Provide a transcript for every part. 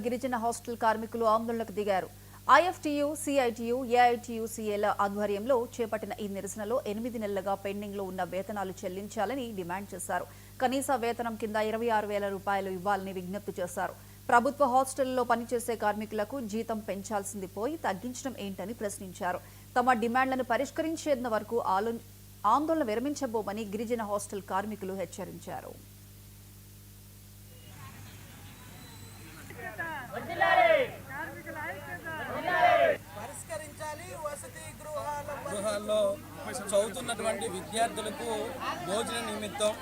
గిరిజన హాస్టల్ కార్మికులు ఆందోళనకు దిగారు. ఐఎఫ్టీయూ, సిఐటియు, ఏఐటియుసిఏల ఆధ్వర్యంలో చేపట్టిన ఈ నిరసనలో 8 నెలలుగా పెండింగ్ లో ఉన్న వేతనాలు చెల్లించాలని డిమాండ్ చేశారు. కనీస వేతనం కింద 26,000 రూపాయలు ఇవ్వాలని విజ్ఞప్తి చేశారు. ప్రభుత్వ హాస్టళ్లలో పనిచేసే కార్మికులకు జీతం పెంచాల్సింది పోయి తగ్గించడం ఏంటని ప్రశ్నించారు. తమ డిమాండ్లను పరిష్కరించేంత వరకు ఆందోళన విరమించబోమని గిరిజన హాస్టల్ కార్మికులు హెచ్చరించారు. గృహాల్లో చదువుతున్నటువంటి విద్యార్థులకు భోజన నిమిత్తం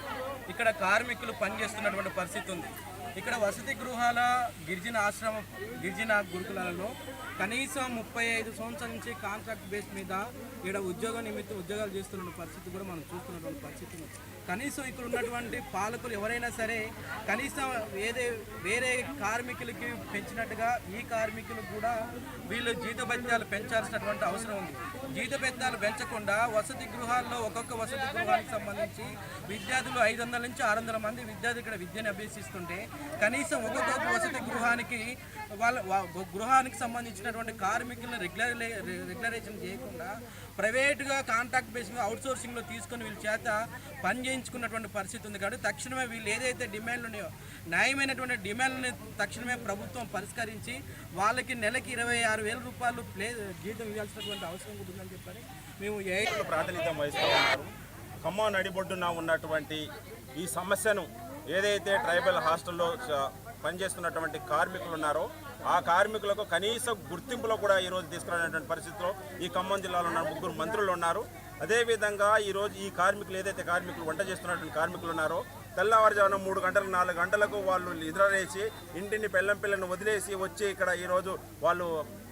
ఇక్కడ కార్మికులు పనిచేస్తున్నటువంటి పరిస్థితి ఉంది. ఇక్కడ వసతి గృహాల గిరిజన గురుకులాలలో కనీసం 35 సంవత్సరాల నుంచి కాంట్రాక్ట్ బేస్ మీద ఇక్కడ ఉద్యోగాలు చేస్తున్న పరిస్థితి కూడా మనం చూస్తున్నటువంటి పరిస్థితి ఉంది. కనీసం ఇక్కడ ఉన్నటువంటి పాలకులు ఎవరైనా సరే కనీసం వేరే కార్మికులకి పెంచినట్టుగా ఈ కార్మికులు కూడా వీళ్ళు జీతభత్యాలు పెంచాల్సినటువంటి అవసరం ఉంది. జీతభత్యాలు పెంచకుండా వసతి గృహాల్లో ఒక్కొక్క వసతి గృహానికి సంబంధించి విద్యార్థులు 500 నుంచి 600 మంది విద్యార్థులు ఇక్కడ విద్యను అభ్యసిస్తుంటే కనీసం ఒక్కొక్క వసతి గృహానికి సంబంధించినటువంటి కార్మికులను రెగ్యులరేషన్ చేయకుండా ప్రైవేటుగా కాంట్రాక్ట్ బేస్గా అవుట్సోర్సింగ్లో తీసుకొని వీళ్ళ చేత పని చేయించుకున్నటువంటి పరిస్థితి ఉంది. కాబట్టి తక్షణమే వీళ్ళు ఏదైతే డిమాండ్లు ఉన్నాయో న్యాయమైనటువంటి డిమాండ్లని తక్షణమే ప్రభుత్వం పరిష్కరించి వాళ్ళకి నెలకి 26,000 రూపాయలు జీతం ఇవ్వాల్సినటువంటి అవసరం ఉంటుందని చెప్పని మేము ప్రాతినిధ్యం వహిస్తూ ఉన్నారు. ఖమ్మం నడిబొడ్డున ఉన్నటువంటి ఈ సమస్యను ఏదైతే ట్రైబల్ హాస్టల్లో పనిచేస్తున్నటువంటి కార్మికులు ఉన్నారో ఆ కార్మికులకు కనీస గుర్తింపులో కూడా ఈరోజు తీసుకురానటువంటి పరిస్థితిలో ఈ ఖమ్మం జిల్లాలో ఉన్న 3 మంత్రులు ఉన్నారు. అదేవిధంగా ఈరోజు ఈ కార్మికులు ఏదైతే కార్మికులు వంట చేస్తున్నటువంటి కార్మికులు ఉన్నారో తెల్లవారుజామున 3 గంటలకు 4 గంటలకు వాళ్ళు నిద్రలేసి ఇంటిని పిల్లని వదిలేసి వచ్చి ఇక్కడ ఈరోజు వాళ్ళు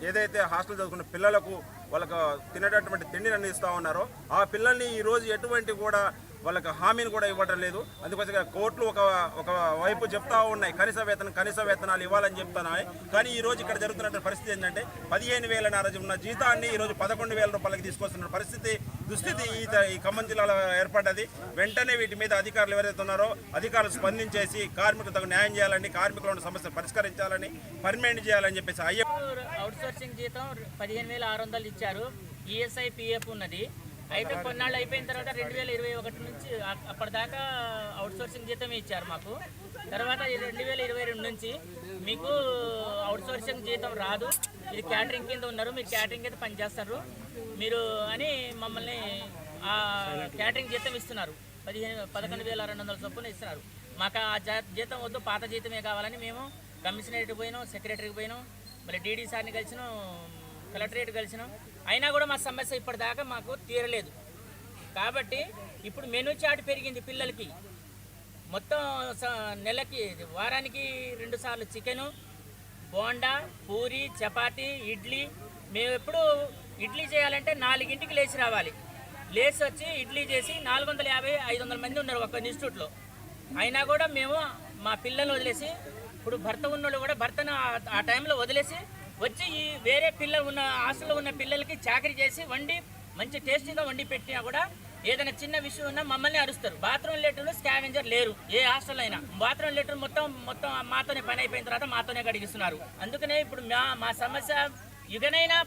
ఏదైతే హాస్టల్ చదువుకున్న పిల్లలకు వాళ్ళకు తినేటటువంటి తిండిని అందిస్తూ ఉన్నారో ఆ పిల్లల్ని ఈరోజు ఎటువంటి కూడా వాళ్ళకి హామీని కూడా ఇవ్వడం లేదు. అందుకోసం కోర్టులు ఒక వైపు చెప్తా ఉన్నాయి కనీస వేతనాలు ఇవ్వాలని చెప్తున్నాయి. కానీ ఈరోజు ఇక్కడ జరుగుతున్న పరిస్థితి ఏంటంటే 15,000 ఉన్న జీతాన్ని ఈరోజు 11,000 రూపాయలకి తీసుకొస్తున్న దుస్థితి ఈ ఖమ్మం జిల్లాలో ఏర్పడ్డది. వెంటనే వీటి మీద అధికారులు ఎవరైతే ఉన్నారో అధికారులు స్పందించేసి కార్మికులకు న్యాయం చేయాలని, కార్మికుల సమస్యలు పరిష్కరించాలని, పర్మనెంట్ చేయాలని చెప్పేసి అవుట్సోర్సింగ్ జీతం 15,600 ఇచ్చారు. ఈఎస్ఐ పిఎఫ్ ఉన్నది. అయితే కొన్నాళ్ళు అయిపోయిన తర్వాత 2021 నుంచి అప్పటిదాకా అవుట్సోర్సింగ్ జీతం ఇచ్చారు మాకు. తర్వాత 2022 నుంచి మీకు అవుట్సోర్సింగ్ జీతం రాదు, ఇది క్యాటరింగ్ కింద ఉన్నారు, మీరు క్యాటరింగ్ కింద పనిచేస్తారు మీరు అని మమ్మల్ని ఆ క్యాటరింగ్ జీతం ఇస్తున్నారు. 11,200 చొప్పున ఇస్తున్నారు. మాకు ఆ జీతం వద్దు, పాత జీతమే కావాలని మేము కమిషనరేట్కి పోయినాం, సెక్రటరీకి పోయినాం, మళ్ళీ డీడీ సార్ని కలిసినాం, కలెక్టరేట్ కలిసినాం. అయినా కూడా మా సమస్య ఇప్పటిదాకా మాకు తీరలేదు. కాబట్టి ఇప్పుడు మెనూ చాట్ పెరిగింది పిల్లలకి. మొత్తం నెలకి వారానికి 2 సార్లు చికెను, బోండా, పూరి, చపాతీ, ఇడ్లీ. మేము ఎప్పుడు ఇడ్లీ చేయాలంటే 4ంటికి లేచి రావాలి. లేచి వచ్చి ఇడ్లీ చేసి 450-500 మంది ఉన్నారు ఒక ఇన్స్టిట్యూట్లో. అయినా కూడా మేము మా పిల్లల్ని వదిలేసి, ఇప్పుడు భర్త ఉన్నోళ్ళు కూడా భర్తను ఆ టైంలో వదిలేసి వచ్చి ఈ వేరే పిల్లలు ఉన్న హాస్టల్లో ఉన్న పిల్లలకి చాకరీ చేసి వండి మంచి టేస్టీగా వండి పెట్టినా కూడా ఏదైనా చిన్న విషయం ఉన్నా మమ్మల్ని అరుస్తారు. బాత్రూమ్ లెటర్లు స్కావెంజర్ లేరు ఏ హాస్టల్ అయినా. బాత్రూమ్ లెటర్ మొత్తం మాతోనే పని అయిపోయిన తర్వాత మాతోనే గడిగిస్తున్నారు. అందుకనే ఇప్పుడు మా సమస్య యుగనైనా